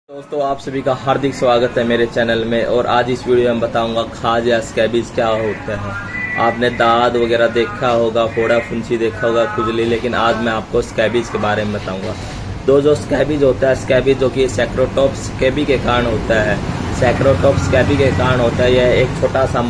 दोस्तों, आप सभी का हार्दिक स्वागत है मेरे चैनल में। और आज इस वीडियो में बताऊंगा खाज या स्कैबीज क्या होते हैं। आपने दाद वगैरह देखा होगा, फोड़ा फुंसी देखा होगा, खुजली, लेकिन आज मैं आपको स्कैबीज के बारे में बताऊंगा। जो स्कैबीज होता है, स्कैबीज जो कि सैक्रोटोप्स स्कैबी के कारण होता है, सैक्रोटोप्स स्कैबी के कारण होता है। यह एक छोटा सा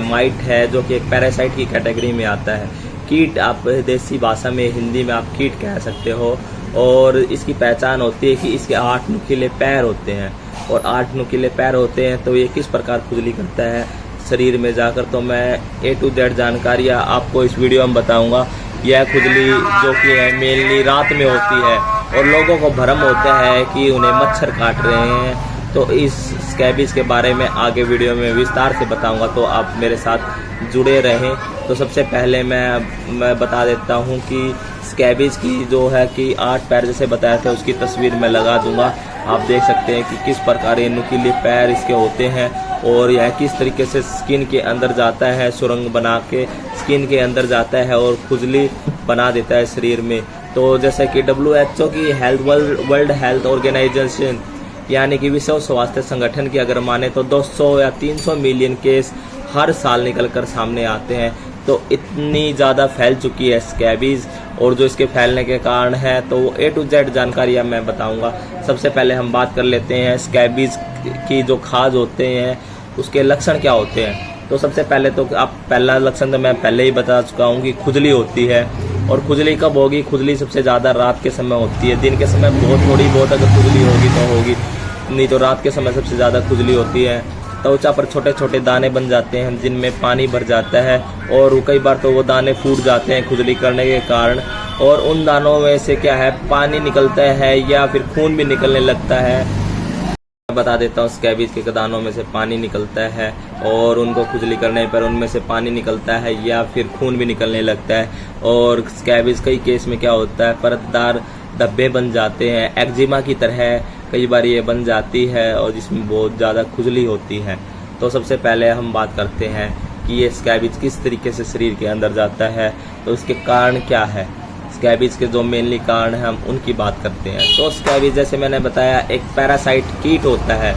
माइट है जो कि एक पैरासाइट की कैटेगरी में आता है। कीट, आप देसी भाषा में हिंदी में आप कीट कह सकते हो। और इसकी पहचान होती है कि इसके 8 नुकीले पैर होते हैं। और 8 नुकीले पैर होते हैं तो ये किस प्रकार खुजली करता है शरीर में जाकर, तो मैं A to Z जानकारियाँ आपको इस वीडियो में बताऊंगा। यह खुजली जो कि है मेनली रात में होती है और लोगों को भ्रम होता है कि उन्हें मच्छर काट रहे हैं। तो इस स्कैबीज के बारे में आगे वीडियो में विस्तार से बताऊंगा, तो आप मेरे साथ जुड़े रहें। तो सबसे पहले मैं बता देता हूं कि स्कैबीज की जो है कि 8 पैर जैसे बताया था उसकी तस्वीर मैं लगा दूंगा। आप देख सकते हैं कि किस प्रकार ये नुकीले पैर इसके होते हैं और यह किस तरीके से स्किन के अंदर जाता है, सुरंग बना के स्किन के अंदर जाता है और खुजली बना देता है शरीर में। तो जैसे कि WHO की वर्ल्ड हेल्थ ऑर्गेनाइजेशन यानी कि विश्व स्वास्थ्य संगठन की अगर माने तो 200 या 300 मिलियन केस हर साल निकलकर सामने आते हैं। तो इतनी ज़्यादा फैल चुकी है स्कैबीज, और जो इसके फैलने के कारण है तो A to Z जानकारियाँ मैं बताऊंगा। सबसे पहले हम बात कर लेते हैं स्कैबीज की जो खाज होते हैं उसके लक्षण क्या होते हैं। तो सबसे पहले तो आप पहला लक्षण तो मैं पहले ही बता चुका हूँ कि खुजली होती है। और खुजली कब होगी? खुजली सबसे ज़्यादा रात के समय होती है। दिन के समय थोड़ी बहुत अगर खुजली होगी तो होगी, नहीं तो रात के समय सबसे ज़्यादा खुजली होती है। त्वचा पर छोटे छोटे दाने बन जाते हैं जिनमें पानी भर जाता है और कई बार तो वो दाने फूट जाते हैं खुजली करने के कारण। और उन दानों में से क्या है, पानी निकलता है या फिर खून भी निकलने लगता है। मैं बता देता हूँ, स्कैबीज के दानों में से पानी निकलता है और उनको खुजली करने पर उनमें से पानी निकलता है या फिर खून भी निकलने लगता है। और स्कैबीज कई केस में क्या होता है, परतदार धब्बे बन जाते हैं, एक्जिमा की तरह कई बार ये बन जाती है और जिसमें बहुत ज़्यादा खुजली होती है। तो सबसे पहले हम बात करते हैं कि ये स्कैबीज किस तरीके से शरीर के अंदर जाता है, तो इसके कारण क्या है। स्कैबीज के जो मेनली कारण हैं हम उनकी बात करते हैं। तो स्कैबीज जैसे मैंने बताया एक पैरासाइट कीट होता है,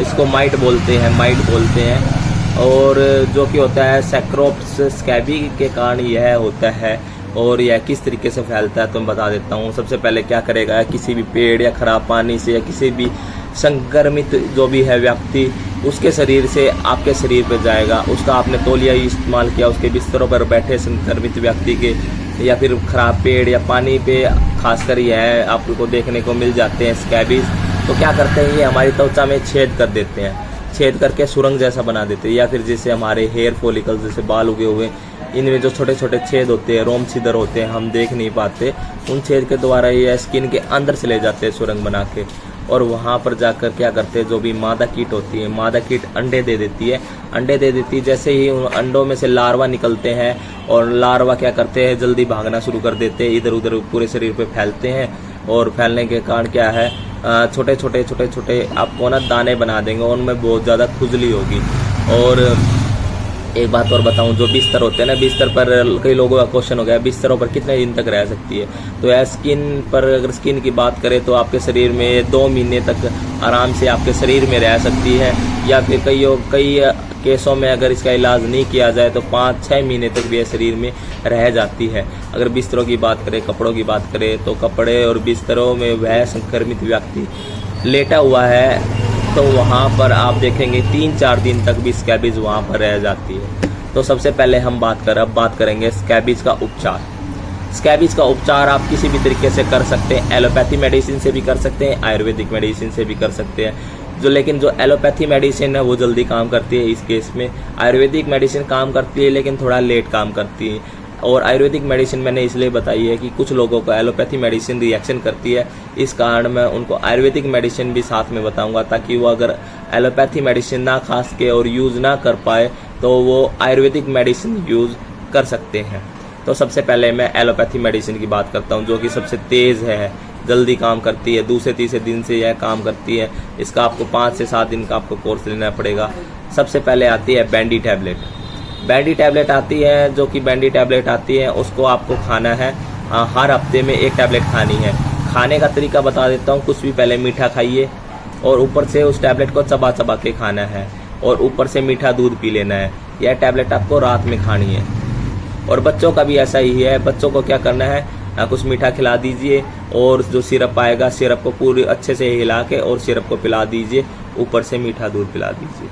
इसको माइट बोलते हैं और जो कि होता है सैक्रोप्स स्कैबी के कारण यह होता है। और यह किस तरीके से फैलता है तो मैं बता देता हूँ। सबसे पहले क्या करेगा, किसी भी पेड़ या खराब पानी से या किसी भी संक्रमित जो भी है व्यक्ति उसके शरीर से आपके शरीर पर जाएगा। उसका आपने तौलिया इस्तेमाल किया, उसके बिस्तरों पर बैठे संक्रमित व्यक्ति के या फिर खराब पेड़ या पानी पे खासकर यह आपको देखने को मिल जाते हैं स्कैबीज। तो क्या करते हैं, ये हमारी त्वचा में छेद कर देते हैं, छेद करके सुरंग जैसा बना देते हैं। या फिर जैसे हमारे हेयर फॉलिकल्स जैसे बाल उगे हुए, इनमें जो छोटे छोटे छेद होते हैं, रोम छिद्र होते हैं, हम देख नहीं पाते, उन छेद के द्वारा ये स्किन के अंदर से ले जाते हैं सुरंग बना के। और वहाँ पर जाकर क्या करते हैं, जो भी मादा कीट होती है, मादा कीट अंडे दे देती है। जैसे ही उन अंडों में से लार्वा निकलते हैं और लार्वा क्या करते हैं, जल्दी भागना शुरू कर देते हैं, इधर उधर पूरे शरीर पे फैलते हैं। और फैलने के कारण क्या है, छोटे छोटे आपको ना दाने बना देंगे, उनमें बहुत ज़्यादा खुजली होगी। और एक बात और बताऊं, जो बिस्तर होते हैं ना, बिस्तर पर कई लोगों का क्वेश्चन हो गया बिस्तरों पर कितने दिन तक रह सकती है। तो यह स्किन पर, अगर स्किन की बात करें तो आपके शरीर में 2 महीने तक आराम से आपके शरीर में रह सकती है। या फिर कई केसों में अगर इसका इलाज नहीं किया जाए तो 5-6 महीने तक भी यह शरीर में रह जाती है। अगर बिस्तरों की बात करें, कपड़ों की बात करें, तो कपड़े और बिस्तरों में वह संक्रमित व्यक्ति लेटा हुआ है तो वहाँ पर आप देखेंगे 3-4 दिन तक भी स्कैबीज वहाँ पर रह जाती है। तो सबसे पहले हम अब बात करेंगे स्कैबीज का उपचार। स्कैबीज का उपचार आप किसी भी तरीके से कर सकते हैं। एलोपैथी मेडिसिन से भी कर सकते हैं, आयुर्वेदिक मेडिसिन से भी कर सकते हैं। लेकिन जो एलोपैथी मेडिसिन है वो जल्दी काम करती है इस केस में। आयुर्वेदिक मेडिसिन काम करती है लेकिन थोड़ा लेट काम करती है। और आयुर्वेदिक मेडिसिन मैंने इसलिए बताई है कि कुछ लोगों को एलोपैथी मेडिसिन रिएक्शन करती है, इस कारण मैं उनको आयुर्वेदिक मेडिसिन भी साथ में बताऊंगा, ताकि वो अगर एलोपैथी मेडिसिन ना खास के और यूज़ ना कर पाए तो वो आयुर्वेदिक मेडिसिन यूज़ कर सकते हैं। तो सबसे पहले मैं एलोपैथी मेडिसिन की बात करता हूँ, जो कि सबसे तेज़ है, जल्दी काम करती है, दूसरे तीसरे दिन से यह काम करती है। इसका आपको 5 से 7 दिन का आपको कोर्स लेना पड़ेगा। सबसे पहले आती है बैंडी टैबलेट। बैंडी टैबलेट आती है, जो कि बैंडी टैबलेट आती है उसको आपको खाना है, हर हफ्ते में 1 टैबलेट खानी है। खाने का तरीका बता देता हूँ, कुछ भी पहले मीठा खाइए, और ऊपर से उस टैबलेट को चबा चबा के खाना है और ऊपर से मीठा दूध पी लेना है। यह टैबलेट आपको रात में खानी है। और बच्चों का भी ऐसा ही है। बच्चों को क्या करना है, कुछ मीठा खिला दीजिए और जो सिरप आएगा सिरप को पूरी अच्छे से हिला के और सिरप को पिला दीजिए, ऊपर से मीठा दूध पिला दीजिए।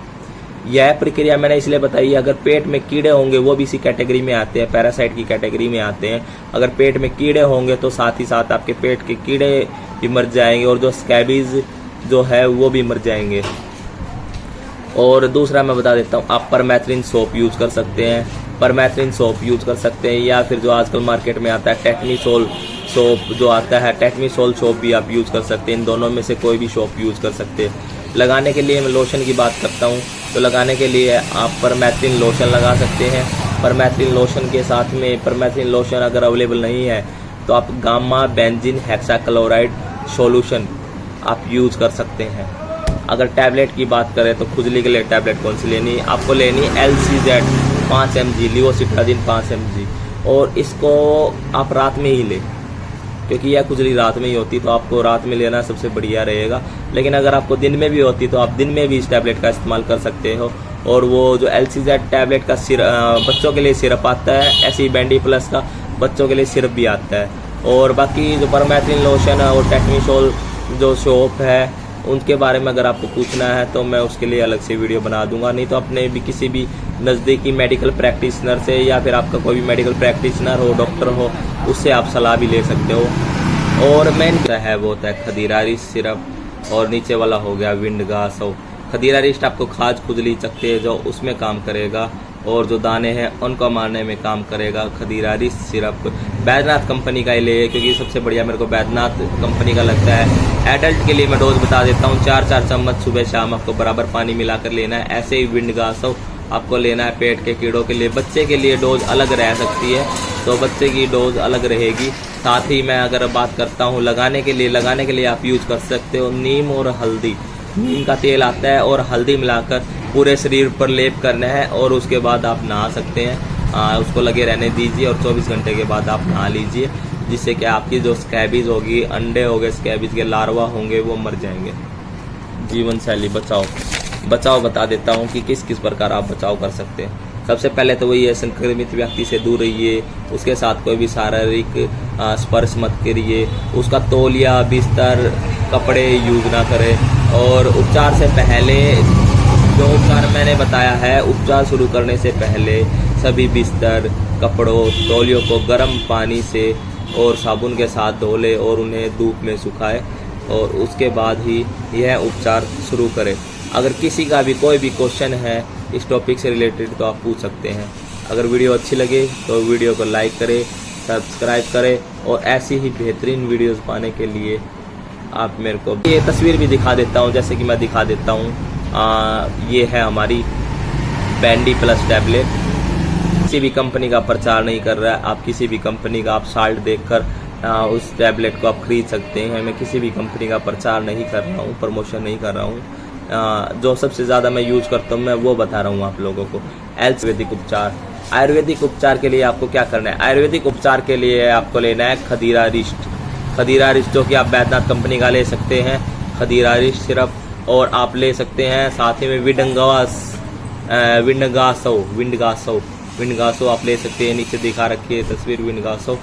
यह प्रक्रिया मैंने इसलिए बताई, अगर पेट में कीड़े होंगे वो भी इसी कैटेगरी में आते हैं, पैरासाइट की कैटेगरी में आते हैं। अगर पेट में कीड़े होंगे तो साथ ही साथ आपके पेट के कीड़े भी मर जाएंगे और जो स्कैबीज जो है वो भी मर जाएंगे। और दूसरा मैं बता देता हूँ, आप परमेथ्रिन सोप यूज कर सकते हैं, परमेथ्रिन सोप यूज कर सकते हैं, या फिर जो आजकल मार्केट में आता है टेक्नीसोल सोप जो आता है, टेक्नीसोल सोप भी आप यूज कर सकते हैं। इन दोनों में से कोई भी सोप यूज कर सकते हैं। लगाने के लिए मैं लोशन की बात करता हूँ, तो लगाने के लिए आप परमेथ्रिन लोशन लगा सकते हैं। परमेथ्रिन लोशन के साथ में, परमेथ्रिन लोशन अगर अवेलेबल नहीं है तो आप गामा बेंजीन हेक्साक्लोराइड सॉल्यूशन आप यूज कर सकते हैं। अगर टैबलेट की बात करें तो खुजली के लिए टैबलेट कौन सी लेनी है, आपको लेनी LCZ 5 mg, लिवोसिट्राजिन 5 mg, और इसको आप रात में ही लें क्योंकि यह खुजली रात में ही होती, तो आपको रात में लेना सबसे बढ़िया रहेगा। लेकिन अगर आपको दिन में भी होती तो आप दिन में भी इस टैबलेट का इस्तेमाल कर सकते हो। और वो जो LCZ टैबलेट का बच्चों के लिए सिरप आता है, ऐसे ही बैंडी प्लस का बच्चों के लिए सिरप भी आता है। और बाकी जो परमेथ्रिन लोशन और टेक्नीसोल जो सोप है उनके बारे में अगर आपको पूछना है तो मैं उसके लिए अलग से वीडियो बना दूंगा, नहीं तो अपने भी किसी भी नज़दीकी मेडिकल प्रैक्टिशनर से, या फिर आपका कोई भी मेडिकल प्रैक्टिशनर हो, डॉक्टर हो, उससे आप सलाह भी ले सकते हो। और मेन क्या है वो होता है खदीरा रिस्ट सिरप, और नीचे वाला हो गया विंडगास। खदीरा रिस्ट आपको खाज खुजली चकते जो उसमें काम करेगा, और जो दाने हैं उनको मारने में काम करेगा खदीरा रिस्ट सिरप। बैद्यनाथ कंपनी का ही ले, क्योंकि सबसे बढ़िया मेरे को बैद्यनाथ कंपनी का लगता है। एडल्ट के लिए मैं डोज बता देता हूँ, 4-4 चम्मच सुबह शाम आपको बराबर पानी मिलाकर लेना है। ऐसे ही विंडगास आपको लेना है पेट के कीड़ों के लिए। बच्चे के लिए डोज अलग रह सकती है, तो बच्चे की डोज अलग रहेगी। साथ ही मैं अगर बात करता हूँ लगाने के लिए आप यूज कर सकते हो नीम और हल्दी। नीम का तेल आता है और हल्दी मिलाकर पूरे शरीर पर लेप करना है, और उसके बाद आप नहा सकते हैं। उसको लगे रहने दीजिए और 24 घंटे के बाद आप नहा लीजिए, जिससे कि आपकी जो स्कैबीज होगी, अंडे हो गए स्कैबीज के, लार्वा होंगे, वो मर जाएंगे। जीवन शैली बचाव बता देता हूँ कि किस किस प्रकार आप बचाव कर सकते हैं। सबसे पहले तो वही है, संक्रमित व्यक्ति से दूर रहिए, उसके साथ कोई भी शारीरिक स्पर्श मत करिए, उसका तौलिया, बिस्तर, कपड़े यूज ना करें। और उपचार से पहले जो उपचार मैंने बताया है, उपचार शुरू करने से पहले सभी बिस्तर, कपड़ों, तौलियों को गर्म पानी से और साबुन के साथ धो ले और उन्हें धूप में सुखाए, और उसके बाद ही यह उपचार शुरू करें। अगर किसी का भी कोई भी क्वेश्चन है इस टॉपिक से रिलेटेड तो आप पूछ सकते हैं। अगर वीडियो अच्छी लगे तो वीडियो को लाइक करें, सब्सक्राइब करें, और ऐसी ही बेहतरीन वीडियोस पाने के लिए आप मेरे को ये तस्वीर भी दिखा देता हूँ, जैसे कि मैं दिखा देता हूँ। ये है हमारी बैंडी प्लस टैबलेट। किसी भी कंपनी का प्रचार नहीं कर रहा है, आप किसी भी कंपनी का आप साल्ट देखकर उस टैबलेट को आप खरीद सकते हैं। मैं किसी भी कंपनी का प्रचार नहीं कर रहा हूँ, प्रमोशन नहीं कर रहा हूँ। जो सबसे ज़्यादा मैं यूज़ करता हूँ मैं वो बता रहा हूँ आप लोगों को। आयुर्वेदिक उपचार, आयुर्वेदिक उपचार के लिए आपको क्या करना है? आयुर्वेदिक उपचार के लिए आपको लेना है खदीरा रिस्ट, जो कि आप बैद्यनाथ कंपनी का ले सकते हैं, खदीरा रिस्ट सिरप। और आप ले सकते हैं साथ ही में विंडगासो आप ले सकते हैं। नीचे दिखा रखी है तस्वीर विंडगासो।